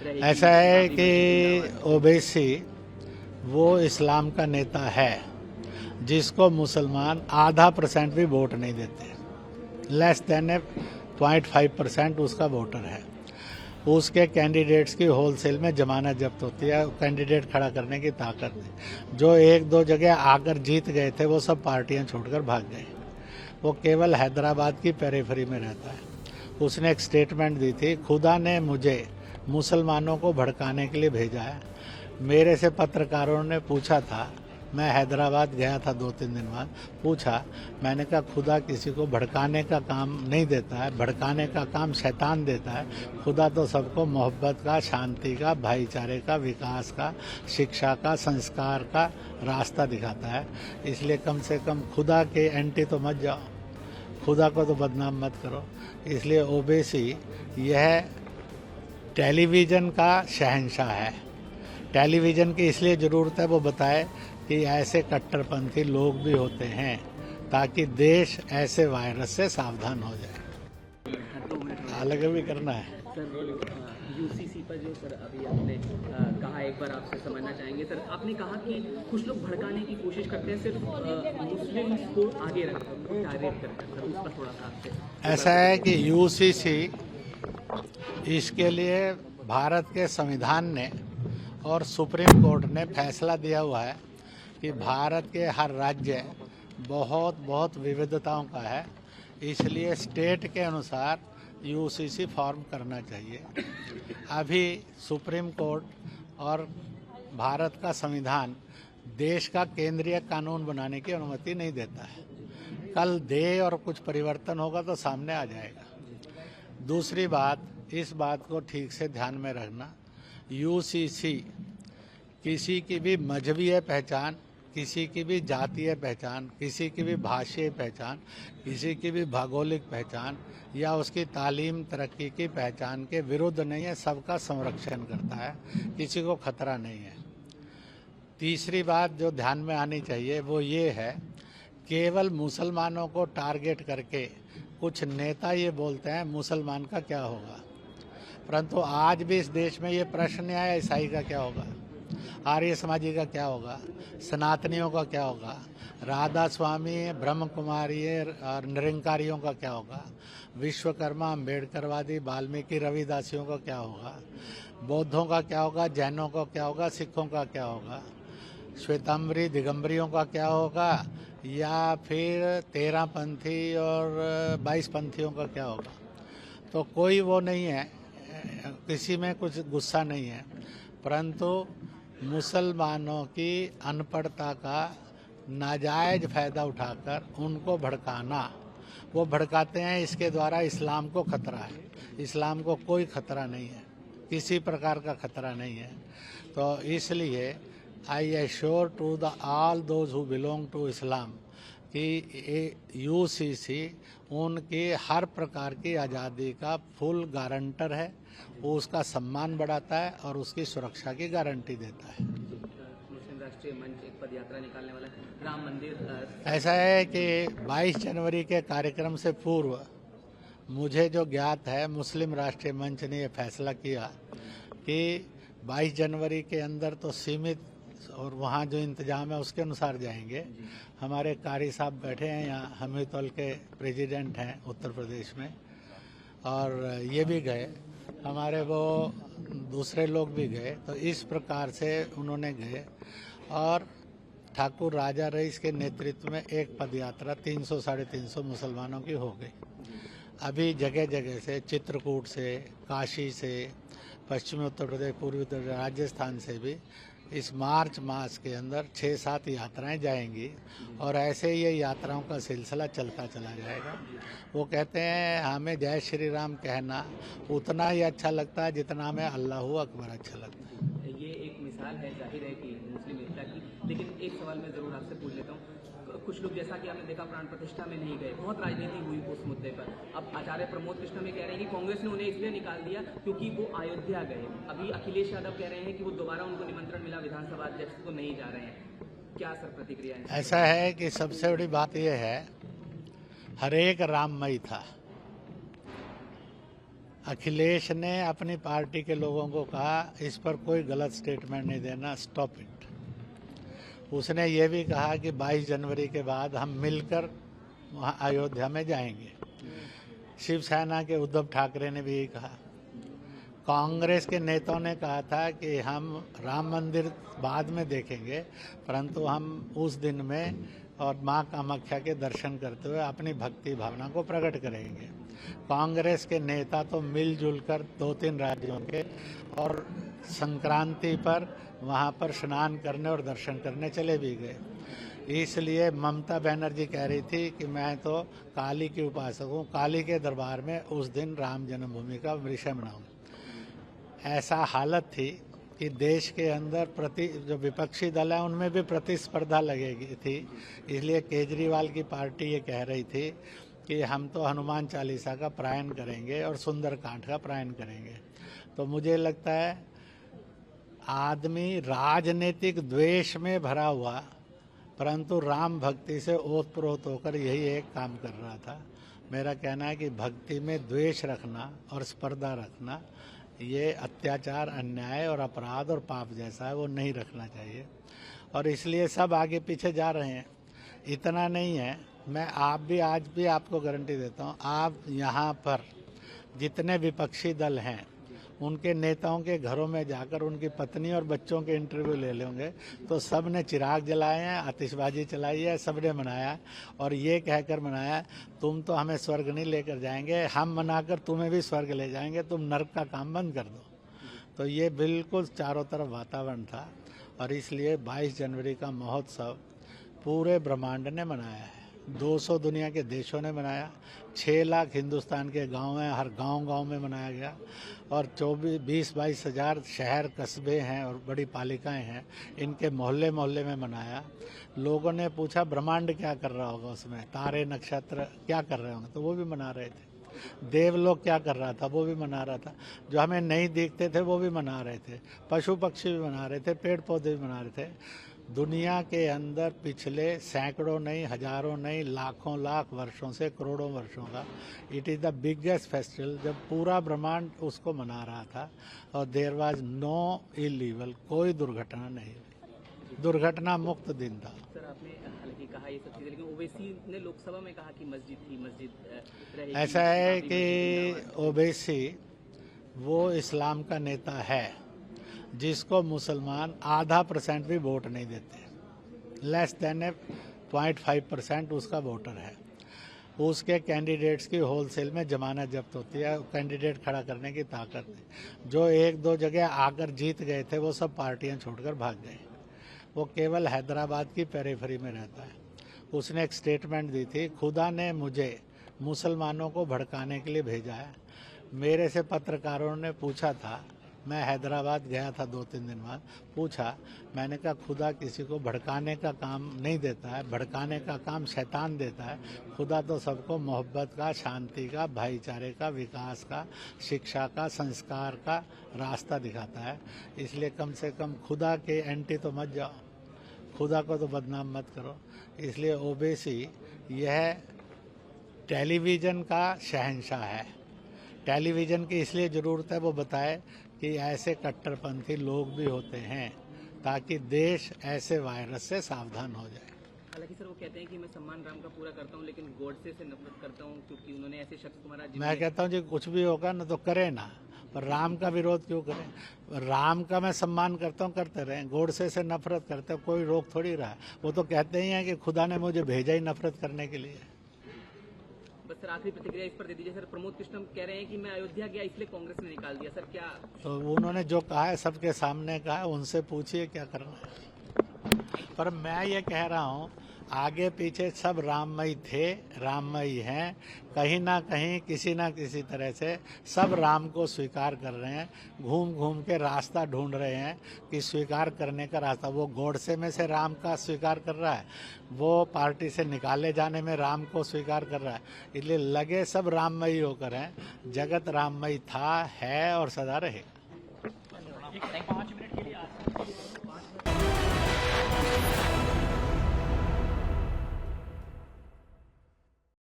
रहे? ऐसा है कि ओवैसी वो इस्लाम का नेता है जिसको मुसलमान 0.5% भी वोट नहीं देते, लेस देन 0.5% उसका वोटर है। उसके कैंडिडेट्स की होलसेल में जमानत जब्त होती है, कैंडिडेट खड़ा करने की ताकत नहीं। जो एक दो जगह आकर जीत गए थे वो सब पार्टियां छोड़कर भाग गए। वो केवल हैदराबाद की पेरिफेरी में रहता है। उसने एक स्टेटमेंट दी थी, खुदा ने मुझे मुसलमानों को भड़काने के लिए भेजा है। मेरे से पत्रकारों ने पूछा था, मैं हैदराबाद गया था 2-3 दिन बाद, पूछा, मैंने कहा खुदा किसी को भड़काने का काम नहीं देता है, भड़काने का काम शैतान देता है। खुदा तो सबको मोहब्बत का, शांति का, भाईचारे का, विकास का, शिक्षा का, संस्कार का रास्ता दिखाता है। इसलिए कम से कम खुदा के एंटी तो मत जाओ, खुदा को तो बदनाम मत करो। इसलिए ओवैसी यह टेलीविज़न का शहंशाह है। टेलीविज़न की इसलिए ज़रूरत है वो बताए कि ऐसे कट्टरपंथी लोग भी होते हैं, ताकि देश ऐसे वायरस से सावधान हो जाए। अलग भी करना है सर। यूसीसी पर जो सर अभी आपने कहा, एक बार आपसे समझना चाहेंगे सर। आपने कहा कि कुछ लोग भड़काने की कोशिश करते हैं, सिर्फ मुस्लिम्स को आगे रखकर उनको टारगेट करते हैं सर, उस पर थोड़ा सा आपसे। ऐसा है कि यूसीसी इसके लिए भारत के संविधान ने और सुप्रीम कोर्ट ने फैसला दिया हुआ है कि भारत के हर राज्य बहुत बहुत विविधताओं का है, इसलिए स्टेट के अनुसार यूसीसी फॉर्म करना चाहिए। अभी सुप्रीम कोर्ट और भारत का संविधान देश का केंद्रीय कानून बनाने की अनुमति नहीं देता है। कल दे और कुछ परिवर्तन होगा तो सामने आ जाएगा। दूसरी बात, इस बात को ठीक से ध्यान में रखना, यूसीसी किसी की भी मजहबी पहचान, किसी की भी जातीय पहचान, किसी की भी भाषाई पहचान, किसी की भी भौगोलिक पहचान या उसकी तालीम तरक्की की पहचान के विरुद्ध नहीं है। सबका संरक्षण करता है, किसी को खतरा नहीं है। तीसरी बात जो ध्यान में आनी चाहिए वो ये है, केवल मुसलमानों को टारगेट करके कुछ नेता ये बोलते हैं मुसलमान का क्या होगा, परंतु आज भी इस देश में ये प्रश्न नहीं आया ईसाई का क्या होगा, आर्य समाजी का क्या होगा, सनातनियों का क्या होगा, राधा स्वामी, ब्रह्म कुमारी और निरंकारियों का क्या होगा, विश्वकर्मा, अम्बेडकरवादी, वाल्मीकि, रविदासियों का क्या होगा, बौद्धों का क्या होगा, जैनों का क्या होगा, सिखों का क्या होगा, श्वेतांबरी दिगंबरियों का क्या होगा, या फिर 13 पंथी और 22 पंथियों का क्या होगा। तो कोई वो नहीं है, किसी में कुछ गुस्सा नहीं है, परंतु मुसलमानों की अनपढ़ता का नाजायज फ़ायदा उठाकर उनको भड़काना, वो भड़काते हैं। इसके द्वारा इस्लाम को खतरा है। इस्लाम को कोई खतरा नहीं है, किसी प्रकार का खतरा नहीं है। तो इसलिए I assure to the all those who belong to Islam कि यूसीसी उनकी हर प्रकार की आज़ादी का फुल गारंटर है। वो उसका सम्मान बढ़ाता है और उसकी सुरक्षा की गारंटी देता है। मुस्लिम राष्ट्रीय मंच एक पद यात्रा निकालने वाला है, राम मंदिर। ऐसा है कि 22 जनवरी के कार्यक्रम से पूर्व मुझे जो ज्ञात है, मुस्लिम राष्ट्रीय मंच ने यह फैसला किया कि 22 जनवरी के अंदर तो सीमित, और वहाँ जो इंतजाम है उसके अनुसार जाएंगे। हमारे कारी साहब बैठे हैं यहाँ, हमीतौल के प्रेसिडेंट हैं उत्तर प्रदेश में, और ये भी गए, हमारे वो दूसरे लोग भी गए। तो इस प्रकार से उन्होंने गए और ठाकुर राजा रईस के नेतृत्व में एक पदयात्रा 300-350 मुसलमानों की हो गई। अभी जगह जगह से, चित्रकूट से, काशी से, पश्चिमी उत्तर प्रदेश, पूर्वी उत्तर प्रदेश, राजस्थान से भी इस मार्च मास के अंदर 6-7 यात्राएं जाएंगी और ऐसे ये यात्राओं का सिलसिला चलता चला जाएगा। वो कहते हैं हमें जय श्री राम कहना उतना ही अच्छा लगता है जितना हमें अल्लाहू अकबर अच्छा लगता है। ये एक मिसाल है, जाहिर है कि मुस्लिम एकता की। लेकिन एक सवाल मैं ज़रूर आपसे पूछ लेता हूँ, कुछ लोग जैसा कि आपने देखा प्राण प्रतिष्ठा में नहीं गए, बहुत राजनीति हुई उस मुद्दे पर। अब आचार्य प्रमोद कृष्ण में कह रहे हैं कि कांग्रेस ने उन्हें इसलिए निकाल दिया क्योंकि वो अयोध्या गए। अभी अखिलेश यादव कह रहे हैं कि वो दोबारा उनको निमंत्रण मिला विधानसभा अध्यक्ष को, नहीं जा रहे हैं। क्या सर प्रतिक्रिया है? ऐसा है कि सबसे बड़ी बात यह है, हर एक राममय था, अखिलेश ने अपनी पार्टी के लोगों को कहा इस पर कोई गलत स्टेटमेंट नहीं देना, स्टॉप इट। उसने ये भी कहा कि 22 जनवरी के बाद हम मिलकर वहाँ अयोध्या में जाएंगे। शिवसेना के उद्धव ठाकरे ने भी यही कहा। कांग्रेस के नेताओं ने कहा था कि हम राम मंदिर बाद में देखेंगे, परंतु हम उस दिन में और माँ कामाख्या के दर्शन करते हुए अपनी भक्ति भावना को प्रकट करेंगे। कांग्रेस के नेता तो मिलजुल कर 2-3 राज्यों के और संक्रांति पर वहाँ पर स्नान करने और दर्शन करने चले भी गए। इसलिए ममता बनर्जी कह रही थी कि मैं तो काली की उपासक हूँ, काली के दरबार में उस दिन राम जन्मभूमि का विषय मनाऊँ। ऐसा हालत थी कि देश के अंदर जो विपक्षी दल है उनमें भी प्रतिस्पर्धा लगेगी थी। इसलिए केजरीवाल की पार्टी ये कह रही थी कि हम तो हनुमान चालीसा का पारायण करेंगे और सुंदरकांड का पारायण करेंगे। तो मुझे लगता है आदमी राजनीतिक द्वेष में भरा हुआ, परंतु राम भक्ति से ओतप्रोत होकर यही एक काम कर रहा था। मेरा कहना है कि भक्ति में द्वेष रखना और स्पर्धा रखना ये अत्याचार, अन्याय और अपराध और पाप जैसा है, वो नहीं रखना चाहिए। और इसलिए सब आगे पीछे जा रहे हैं। इतना नहीं है, मैं आज भी आपको गारंटी देता हूँ, आप यहाँ पर जितने विपक्षी दल हैं उनके नेताओं के घरों में जाकर उनकी पत्नी और बच्चों के इंटरव्यू ले लेंगे तो सब ने चिराग जलाए हैं, आतिशबाजी चलाई है, सब ने मनाया और ये कहकर मनाया तुम तो हमें स्वर्ग नहीं लेकर जाएंगे, हम मनाकर तुम्हें भी स्वर्ग ले जाएंगे, तुम नर्क का काम बंद कर दो। तो ये बिल्कुल चारों तरफ वातावरण था और इसलिए 22 जनवरी का महोत्सव पूरे ब्रह्मांड ने मनाया है। 200 दुनिया के देशों ने मनाया, 6 लाख हिंदुस्तान के गांव हैं, हर गांव में मनाया गया और 20-22 हज़ार शहर कस्बे हैं और बड़ी पालिकाएं हैं, इनके मोहल्ले मोहल्ले में मनाया। लोगों ने पूछा ब्रह्मांड क्या कर रहा होगा, उसमें तारे नक्षत्र क्या कर रहे होंगे, तो वो भी मना रहे थे। देवलोक क्या कर रहा था, वो भी मना रहा था। जो हमें नहीं दिखते थे वो भी मना रहे थे, पशु पक्षी भी मना रहे थे, पेड़ पौधे भी मना रहे थे। दुनिया के अंदर पिछले सैकड़ों नहीं, हजारों नहीं, लाखों लाख वर्षों से, करोड़ों वर्षों का it is the biggest festival, जब पूरा ब्रह्मांड उसको मना रहा था और देयर वाज नो इलीवल, कोई दुर्घटना नहीं, दुर्घटना मुक्त दिन था। सर आपने हालांकि कहा ये सब चीज़ें, लेकिन ओवैसी ने लोकसभा में कहा कि मस्जिद रहेगी। ऐसा है कि ओवैसी वो इस्लाम का नेता है जिसको मुसलमान 0.5% भी वोट नहीं देते, लेस देन 0.5% उसका वोटर है। उसके कैंडिडेट्स की होलसेल में जमानत जब्त होती है, कैंडिडेट खड़ा करने की ताकत नहीं। जो 1-2 जगह आकर जीत गए थे वो सब पार्टियां छोड़कर भाग गए, वो केवल हैदराबाद की पेरिफेरी में रहता है। उसने एक स्टेटमेंट दी थी, खुदा ने मुझे मुसलमानों को भड़काने के लिए भेजा है। मेरे से पत्रकारों ने पूछा था, मैं हैदराबाद गया था 2-3 दिन बाद, पूछा, मैंने कहा खुदा किसी को भड़काने का काम नहीं देता है, भड़काने का काम शैतान देता है। खुदा तो सबको मोहब्बत का, शांति का, भाईचारे का, विकास का, शिक्षा का, संस्कार का रास्ता दिखाता है। इसलिए कम से कम खुदा के एंटी तो मत जाओ, खुदा को तो बदनाम मत करो। इसलिए ओवैसी यह टेलीविज़न का शहंशाह है। टेलीविज़न की इसलिए ज़रूरत है वो बताए कि ऐसे कट्टरपंथी लोग भी होते हैं ताकि देश ऐसे वायरस से सावधान हो जाए। हालांकि सर वो कहते हैं कि मैं सम्मान राम का पूरा करता हूं, लेकिन गोडसे से नफरत करता हूं क्योंकि उन्होंने ऐसे शख्स को मारा। मैं कहता हूं जी कुछ भी होगा ना तो करे ना, पर राम का विरोध क्यों करें। राम का मैं सम्मान करता हूं, करते रहें। गोडसे से नफरत करते हैं, कोई रोक थोड़ी रहा है। वो तो कहते ही हैं कि खुदा ने मुझे भेजा ही नफरत करने के लिए। बस सर आखिरी प्रतिक्रिया इस पर दे दीजिए। सर प्रमोद कृष्णम कह रहे हैं कि मैं अयोध्या गया इसलिए कांग्रेस ने निकाल दिया। सर क्या तो उन्होंने जो कहा है सबके सामने कहा है, उनसे पूछिए क्या करना है। पर मैं ये कह रहा हूँ आगे पीछे सब राममय थे, राममय हैं, कहीं ना कहीं किसी ना किसी तरह से सब राम को स्वीकार कर रहे हैं, घूम घूम के रास्ता ढूंढ रहे हैं कि स्वीकार करने का रास्ता। वो गोडसे में से राम का स्वीकार कर रहा है, वो पार्टी से निकाले जाने में राम को स्वीकार कर रहा है। इसलिए लगे सब राममय होकर हैं। जगत राममय था, है और सदा रहेगा।